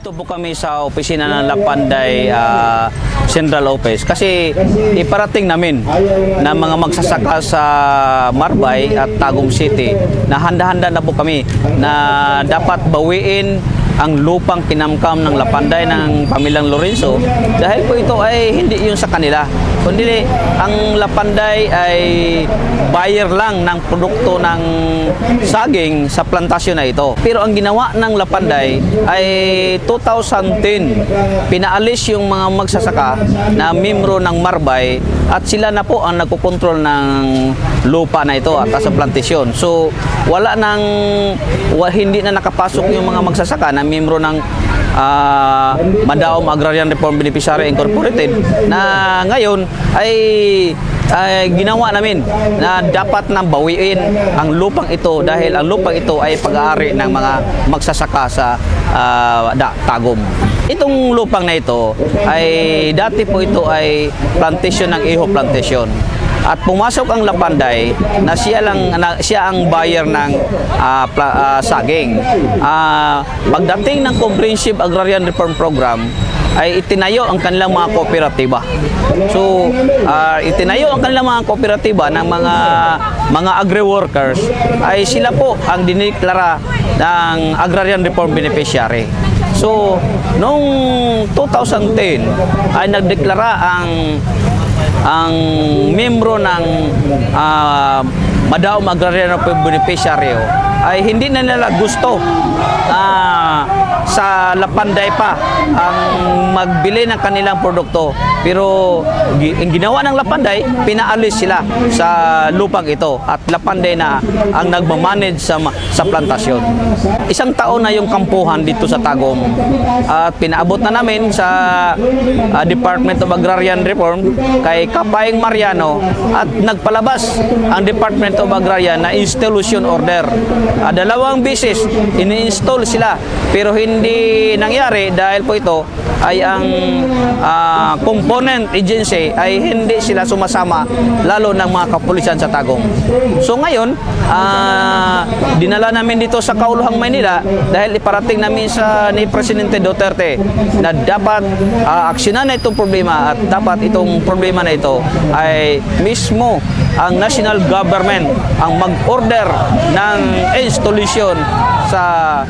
Nandito po kami sa opisina ng Lapanday Central Office kasi iparating namin na mga magsasaka sa Marbay at Tagum City na handa-handa na po kami na dapat bawiin ang lupang kinamkam ng Lapanday ng pamilyang Lorenzo dahil po ito ay hindi yun sa kanila, kundi ang Lapanday ay buyer lang ng produkto ng saging sa plantasyon na ito. Pero ang ginawa ng Lapanday ay 2010 pinaalis yung mga magsasaka na membro ng Marbay at sila na po ang nagkokontrol ng lupa na ito at sa plantasyon. So hindi na nakapasok yung mga magsasaka na membro ng Madaom Agrarian Reform Beneficiary Incorporated na ngayon ay ginawa namin na dapat nang bawiin ang lupang ito dahil ang lupang ito ay pag-aari ng mga magsasaka sa Tagum. Itong lupang na ito ay dati po ito ay plantation ng Iho Plantation. At pumasok ang Lapanday na siya ang buyer ng saging. Pagdating ng Comprehensive Agrarian Reform Program ay itinayo ang kanilang mga kooperatiba. So, itinayo ang kanilang mga kooperatiba ng mga agri-workers ay sila po ang diniklara ng Agrarian Reform Beneficiary. So, noong 2010 ay nagdeklara ang membro ng Madaom Agrarian Beneficiary ay hindi na nila gusto sa Lapanday pa ang magbili ng kanilang produkto. Pero ang ginawa ng Lapanday, pinaalis sila sa lupang ito at Lapanday na ang nagmamanage sa plantasyon. Isang taon na yung kampuhan dito sa Tagum at pinaabot na namin sa Department of Agrarian Reform kay Kapayeng Mariano at nagpalabas ang Department of Agrarian na installation order. 2 beses ini-install sila pero hindi nangyari dahil po ito ay ang component agency ay hindi sila sumasama lalo ng mga kapulisan sa Tagum. So ngayon, dinala namin dito sa Kauluhang Maynila dahil iparating namin ni Presidente Duterte na dapat aksyonan na itong problema at dapat itong problema na ito ay mismo ang national government ang mag-order ng installation sa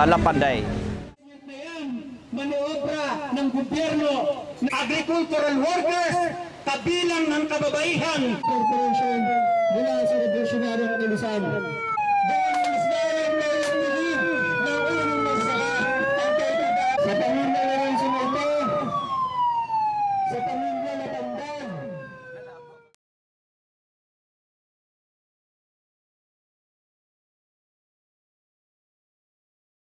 Lapanday. Maniobra ng gobyerno ng agricultural workers kabilang ng kababaihan corporation mula sa Revolutionaryong Ilisan.